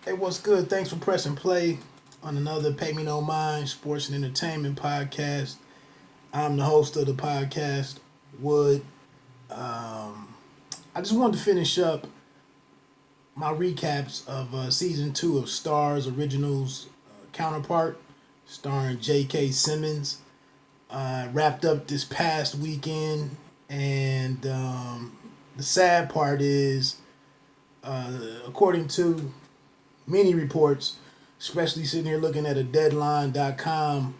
Hey, what's good? Thanks for pressing play on another Pay Me No Mind Sports and Entertainment podcast. I'm the host of the podcast, Wood. I just wanted to finish up my recaps of season two of Starz Originals Counterpart, starring J.K. Simmons. Wrapped up this past weekend, and the sad part is, according to many reports, especially sitting here looking at a Deadline.com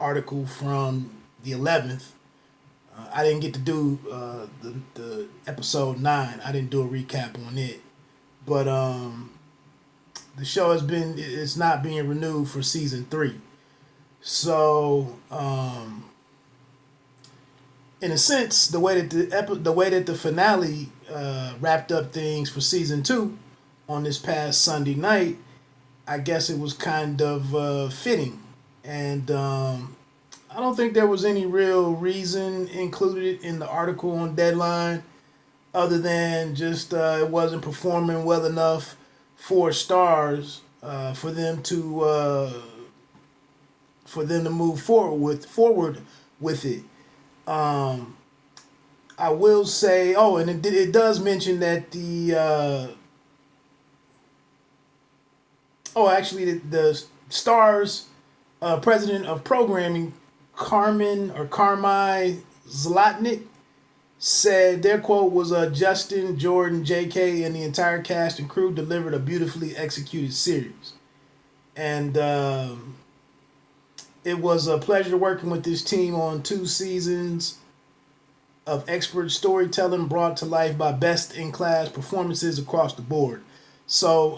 article from the 11th. I didn't get to do the episode 9. I didn't do a recap on it. But the show it's not being renewed for season 3. So, in a sense, the way that the finale wrapped up things for season 2 on this past Sunday night, I guess it was kind of fitting. And I don't think there was any real reason included in the article on Deadline other than just it wasn't performing well enough for Starz for them to move forward with it. Um, I will say, and it does mention that the Starz president of programming, Carmi Zlotnick, said their quote was Justin, Jordan, J.K., and the entire cast and crew delivered a beautifully executed series. And it was a pleasure working with this team on 2 seasons of expert storytelling brought to life by best-in-class performances across the board. So,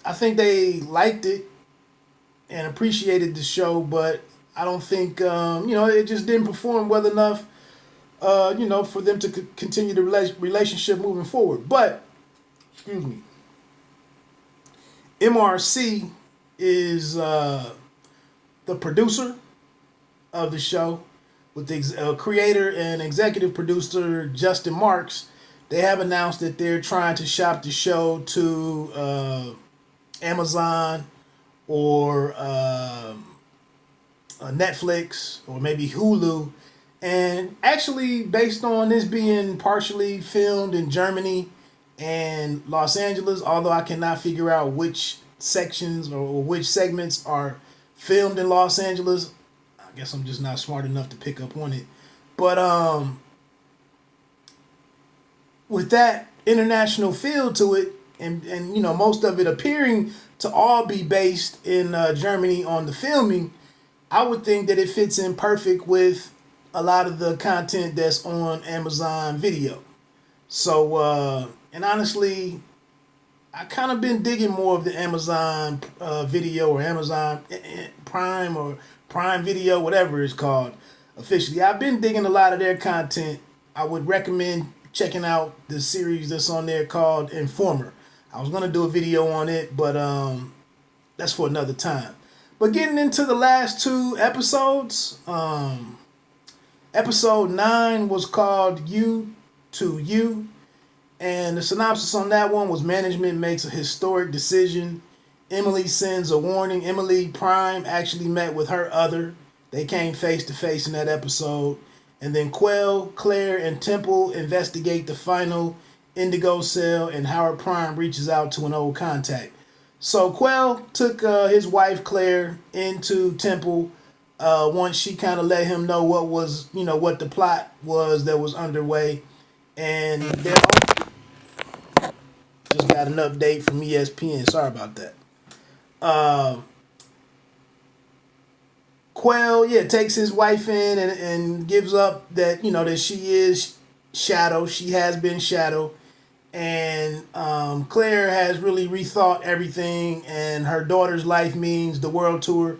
I think they liked it and appreciated the show, but I don't think, it just didn't perform well enough, for them to continue the relationship moving forward. But, excuse me, MRC is the producer of the show with the creator and executive producer Justin Marks. They have announced that they're trying to shop the show to Amazon or Netflix or maybe Hulu. And actually, based on this being partially filmed in Germany and Los Angeles, although I cannot figure out which sections or which segments are filmed in Los Angeles, I guess I'm just not smart enough to pick up on it. But with that international feel to it, and most of it appearing to all be based in Germany on the filming, I would think that it fits in perfect with a lot of the content that's on Amazon Video. So, and honestly, I kind of been digging more of the Amazon Video or Amazon Prime or Prime Video, whatever it's called officially. I've been digging a lot of their content. I would recommend checking out the series that's on there called Informer. I was gonna do a video on it, but that's for another time. But getting into the last 2 episodes, episode 9 was called You to You. And the synopsis on that one was management makes a historic decision. Emily sends a warning. Emily Prime actually met with her other. They came face to face in that episode. And then Quell, Claire, and Temple investigate the final Indigo cell, and Howard Prime reaches out to an old contact. So Quell took his wife Claire into Temple once she kind of let him know what the plot was that was underway. And they're just got an update from ESPN. Sorry about that. Uh, Quell, takes his wife in and gives up that she is Shadow. She has been Shadow. And Claire has really rethought everything, and her daughter's life means the world tour.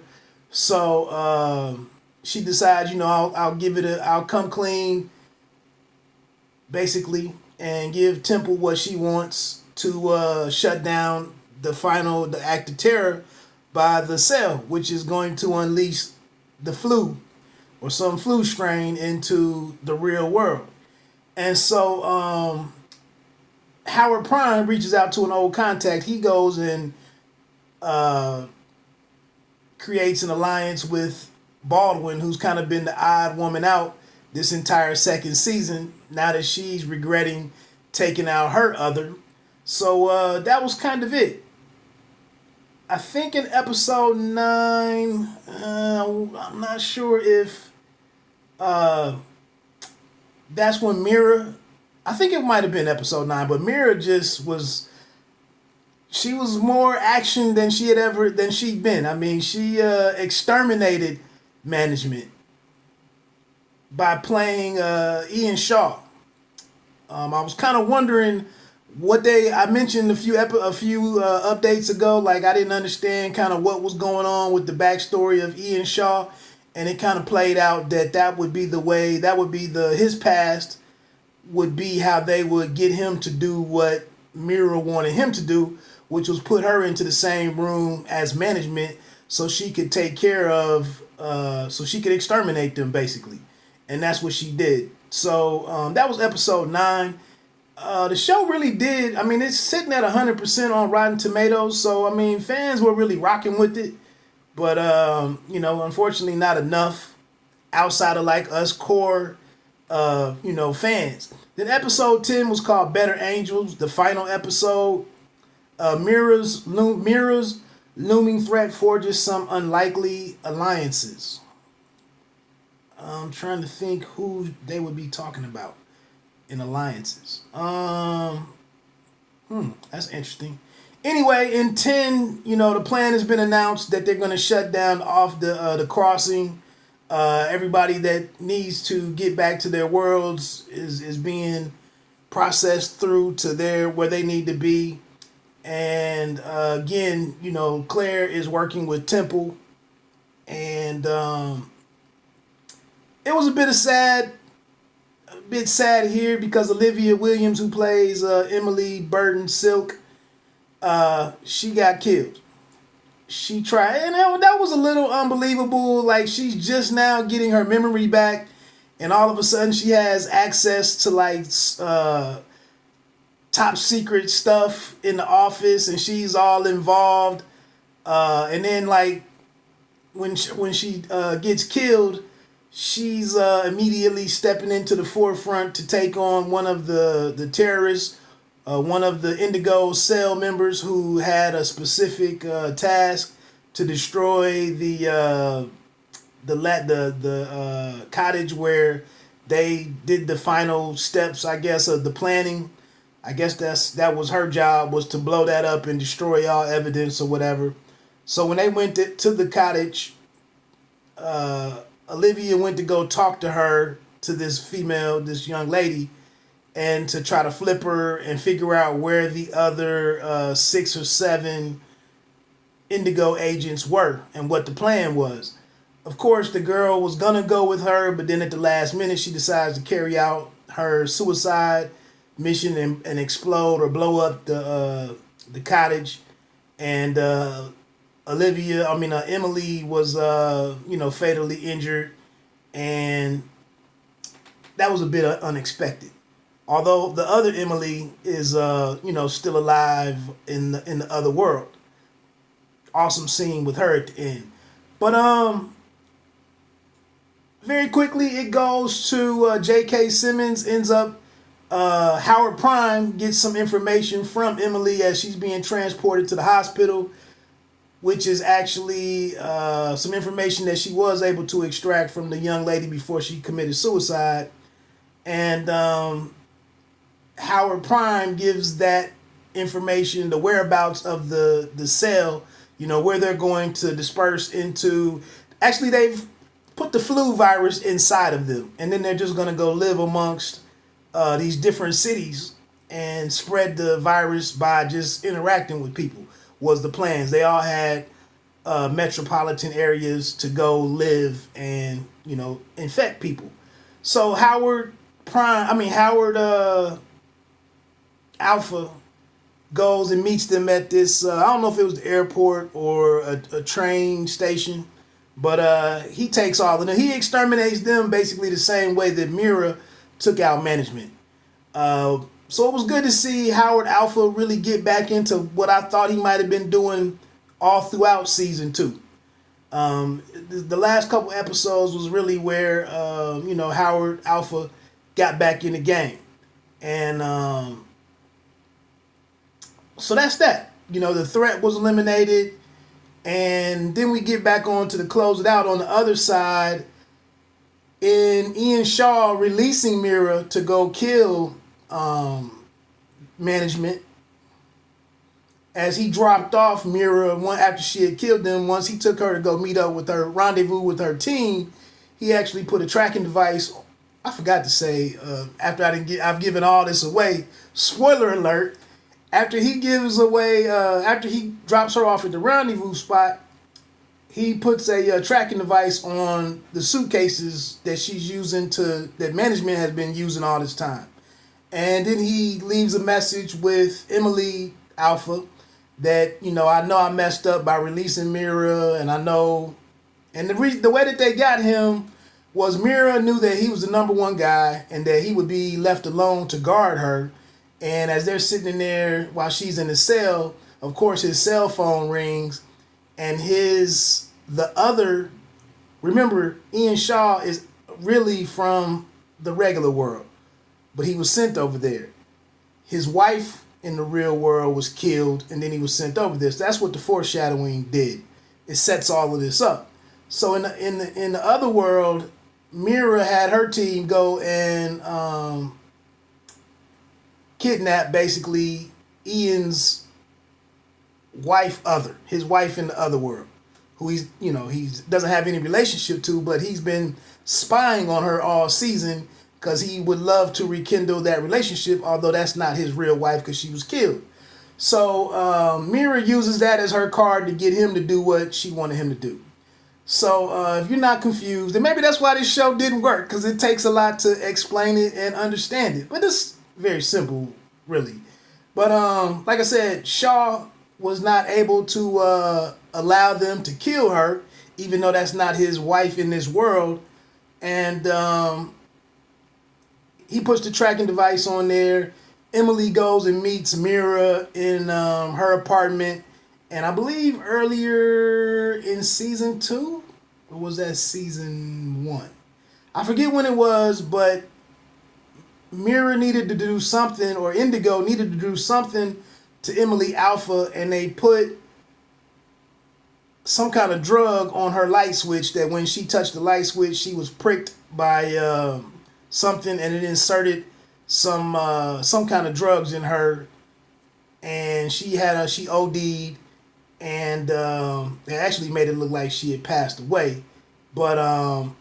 So she decides, I'll come clean, basically, and give Temple what she wants to shut down the act of terror by the cell, which is going to unleash the flu or some flu strain into the real world. And so Howard Prime reaches out to an old contact. He goes and uh, creates an alliance with Baldwin, who's kind of been the odd woman out this entire second season. Now that she's regretting taking out her other, so that was kind of it. I think in episode 9, I'm not sure if uh, that's when Mira. I think it might have been episode 9, but Mira just was. She was more action than she'd been. I mean, she exterminated management by playing Ian Shaw. I was kind of wondering what they. I mentioned a few updates ago. Like I didn't understand kind of what was going on with the backstory of Ian Shaw, and it kind of played out that would be the way. That would be his past would be how they would get him to do what Mira wanted him to do, which was put her into the same room as management so she could take care of, so she could exterminate them basically, and that's what she did. So that was episode 9. The show really did. I mean, it's sitting at 100% on Rotten Tomatoes. So I mean, fans were really rocking with it, but unfortunately, not enough outside of like us core, fans. Then episode 10 was called Better Angels, the final episode. Mira's looming threat forges some unlikely alliances. I'm trying to think who they would be talking about in alliances. That's interesting. Anyway, in 10, the plan has been announced that they're going to shut down off the crossing. Everybody that needs to get back to their worlds is being processed through to where they need to be. And again, Claire is working with Temple, and it was a bit sad here because Olivia Williams, who plays Emily Burton Silk, she got killed. She tried, and that was a little unbelievable. Like she's just now getting her memory back, and all of a sudden she has access to like top secret stuff in the office, and she's all involved. And then like when she gets killed, she's immediately stepping into the forefront to take on one of the terrorists, one of the Indigo cell members who had a specific task to destroy the cottage where they did the final steps, I guess, of the planning. I guess that was her job, was to blow that up and destroy all evidence or whatever. So when they went to the cottage, Olivia went to go talk to her, to this young lady, and to try to flip her and figure out where the other 6 or 7 Indigo agents were and what the plan was. Of course, the girl was gonna go with her, but then at the last minute, she decides to carry out her suicide mission and explode or blow up the cottage. And Emily was fatally injured, and that was a bit unexpected. Although the other Emily is still alive in the other world. Awesome scene with her at the end. But very quickly it goes to J.K. Simmons ends up Howard Prime gets some information from Emily as she's being transported to the hospital, which is actually some information that she was able to extract from the young lady before she committed suicide. And Howard Prime gives that information, the whereabouts of the cell, where they're going to disperse into. Actually, they've put the flu virus inside of them, and then they're just going to go live amongst these different cities and spread the virus by just interacting with people, was the plans. They all had metropolitan areas to go live and, infect people. So Howard Alpha goes and meets them at this, I don't know if it was the airport or a train station, but he takes all of them. He exterminates them basically the same way that Mira took out management. So it was good to see Howard Alpha really get back into what I thought he might have been doing all throughout season 2. The last couple episodes was really where Howard Alpha got back in the game, and so that's that. The threat was eliminated, and then we get back on to the close it out on the other side. In Ian Shaw releasing Mira to go kill management, as he dropped off Mira after she had killed them, once he took her to go meet up with her, rendezvous with her team, he actually put a tracking device. I forgot to say, after I've given all this away, spoiler alert, after he drops her off at the rendezvous spot, he puts a tracking device on the suitcases that she's using that management has been using all this time. And then he leaves a message with Emily Alpha that, I know I messed up by releasing Mira, and I know, and the way that they got him was Mira knew that he was the number one guy and that he would be left alone to guard her. And as they're sitting in there while she's in the cell, of course his cell phone rings, and remember, Ian Shaw is really from the regular world, but he was sent over there. His wife in the real world was killed, and then he was sent over there. So that's what the foreshadowing did. It sets all of this up. So in the other world, Mira had her team go and kidnap basically Ian's wife, his wife in the other world, who he doesn't have any relationship to, but he's been spying on her all season because he would love to rekindle that relationship, although that's not his real wife because she was killed. So Mira uses that as her card to get him to do what she wanted him to do. So if you're not confused, then maybe that's why this show didn't work, because it takes a lot to explain it and understand it. But it's very simple, really. But like I said, Shaw was not able to allow them to kill her, even though that's not his wife in this world. And he puts the tracking device on there. Emily goes and meets Mira in her apartment. And I believe earlier in season 2, or was that season 1? I forget when it was, but Mira needed to do something, or Indigo needed to do something to Emily Alpha, and they put some kind of drug on her light switch that when she touched the light switch, she was pricked by something, and it inserted some kind of drugs in her, and she OD'd, and it actually made it look like she had passed away. But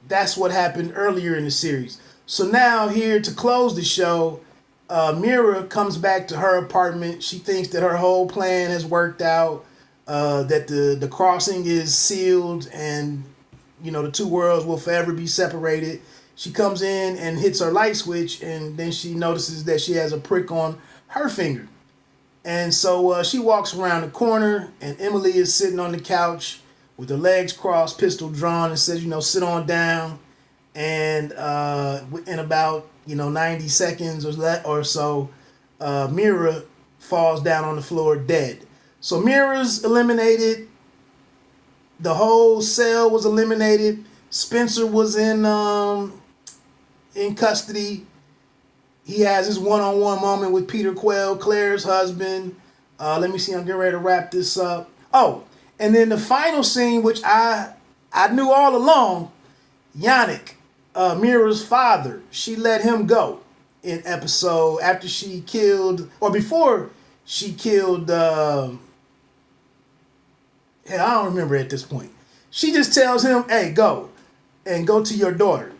that's what happened earlier in the series. So now here to close the show, Mira comes back to her apartment. She thinks that her whole plan has worked out, that the crossing is sealed, and the two worlds will forever be separated. She comes in and hits her light switch, and then she notices that she has a prick on her finger. And so she walks around the corner, and Emily is sitting on the couch with her legs crossed, pistol drawn, and says, sit on down. And in about 90 seconds or so, Mira falls down on the floor dead. So Mira's eliminated. The whole cell was eliminated. Spencer was in custody. He has his one-on-one moment with Peter Quayle, Claire's husband. Let me see, I'm getting ready to wrap this up. Oh, and then the final scene, which I knew all along, Yannick, Mira's father, she let him go in episode after she killed, or before she killed, I don't remember at this point. She just tells him, hey, go to your daughter.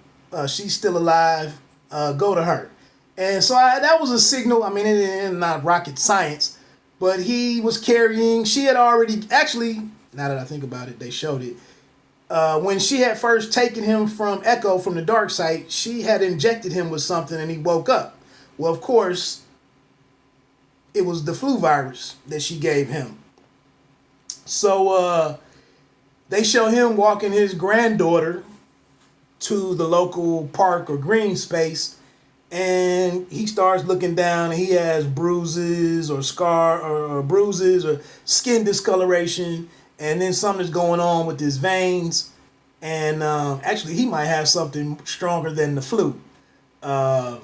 She's still alive. Go to her. And so that was a signal. I mean, it's not rocket science, but he was carrying, she had already, actually, now that I think about it, they showed it. When she had first taken him from Echo, from the dark side, she had injected him with something and he woke up. Well, of course, it was the flu virus that she gave him. So they show him walking his granddaughter to the local park or green space. and he starts looking down, and he has bruises or or bruises or skin discoloration, and then something's going on with his veins, and actually he might have something stronger than the flu. Uh,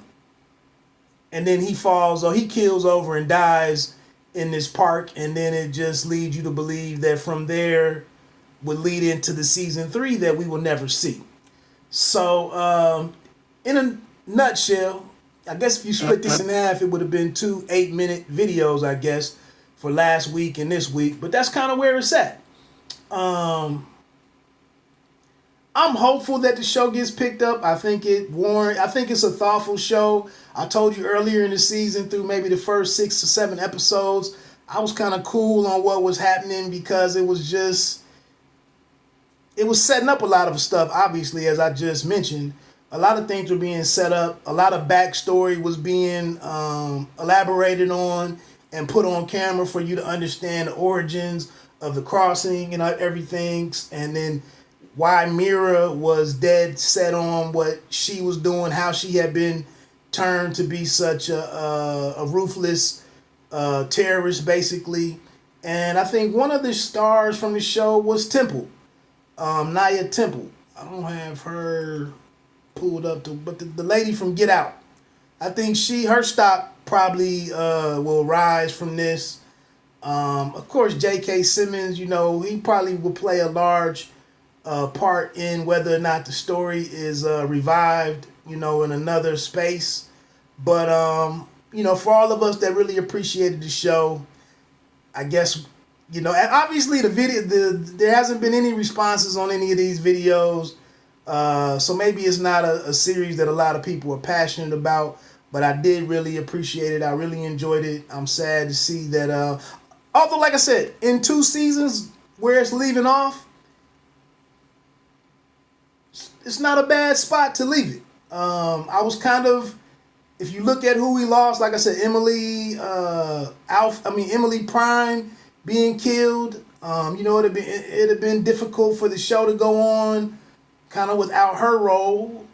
and then he falls or he kills over and dies in this park, and then it just leads you to believe that from there would lead into the season 3 that we will never see. So, in a nutshell, I guess if you split this in half, it would have been 2 8-minute videos, I guess, for last week and this week. But that's kind of where it's at. I'm hopeful that the show gets picked up. I think I think it's a thoughtful show. I told you earlier in the season, through maybe the first 6 or 7 episodes, I was kind of cool on what was happening because it was setting up a lot of stuff. Obviously, as I just mentioned, a lot of things were being set up. A lot of backstory was being elaborated on and put on camera for you to understand the origins of the crossing and everything, and then why Mira was dead set on what she was doing, how she had been turned to be such a ruthless terrorist, basically. And I think one of the stars from the show was Temple, Naya Temple. I don't have her pulled up, but the lady from Get Out. I think her stock probably will rise from this. Of course, J.K. Simmons, he probably will play a large part in whether or not the story is revived, in another space. But, for all of us that really appreciated the show, I guess, and obviously there hasn't been any responses on any of these videos. So maybe it's not a series that a lot of people are passionate about, but I did really appreciate it. I really enjoyed it. I'm sad to see that, although, like I said, in 2 seasons where it's leaving off, it's not a bad spot to leave it. I was kind of, if you look at who we lost, like I said, Emily Prime being killed. It'd have been difficult for the show to go on, kind of without her role.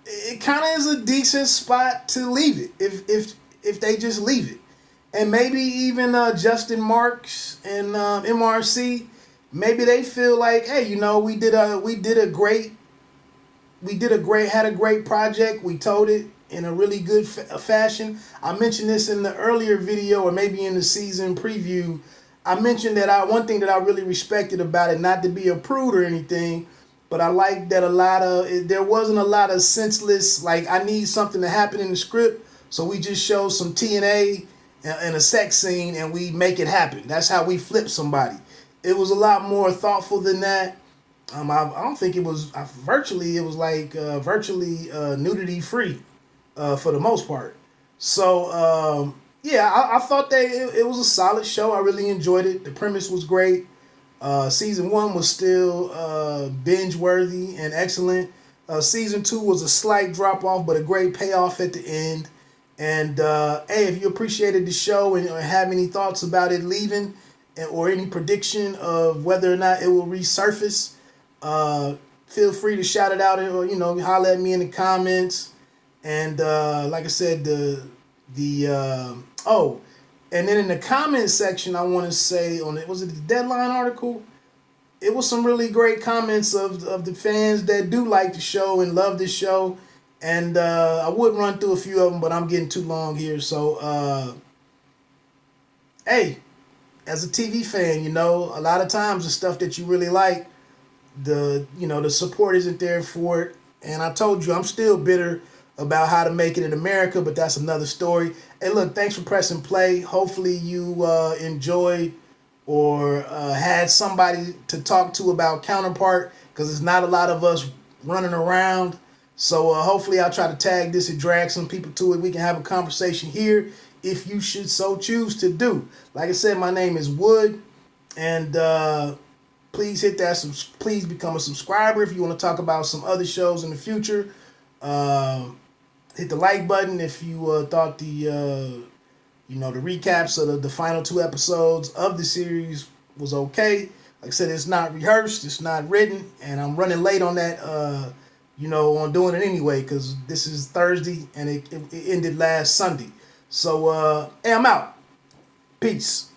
It kind of is a decent spot to leave it if they just leave it. And maybe even Justin Marks and MRC, maybe they feel like, hey, had a great project. We told it in a really good fashion. I mentioned this in the earlier video, or maybe in the season preview. I mentioned that one thing that I really respected about it, not to be a prude or anything, but I like that there wasn't a lot of senseless, like, I need something to happen in the script, so we just show some TNA and a sex scene and we make it happen. That's how we flip somebody. It was a lot more thoughtful than that. I don't think it was virtually nudity free for the most part. So I thought that it was a solid show. I really enjoyed it. The premise was great. Season 1 was still binge worthy and excellent. Season 2 was a slight drop off, but a great payoff at the end. And hey, if you appreciated the show and have any thoughts about it leaving, or any prediction of whether or not it will resurface, feel free to shout it out, or holler at me in the comments. And like I said, and then in the comment section, I want to say was it the Deadline article? It was some really great comments of the fans that do like the show and love this show. And I would run through a few of them, but I'm getting too long here. So, hey, as a TV fan, a lot of times the stuff that you really like, the support isn't there for it. And I told you, I'm still bitter about How to Make It in America, but that's another story. Hey, look, thanks for pressing play. Hopefully you enjoyed or had somebody to talk to about Counterpart, because there's not a lot of us running around. So hopefully I'll try to tag this and drag some people to it. We can have a conversation here if you should so choose to do. Like I said, my name is Wood, and please hit that. Please become a subscriber if you want to talk about some other shows in the future. Hit the like button if you thought the recaps of the final 2 episodes of the series was okay. Like I said, it's not rehearsed, it's not written, and I'm running late on that. On doing it anyway because this is Thursday and it ended last Sunday. So, hey, I'm out. Peace.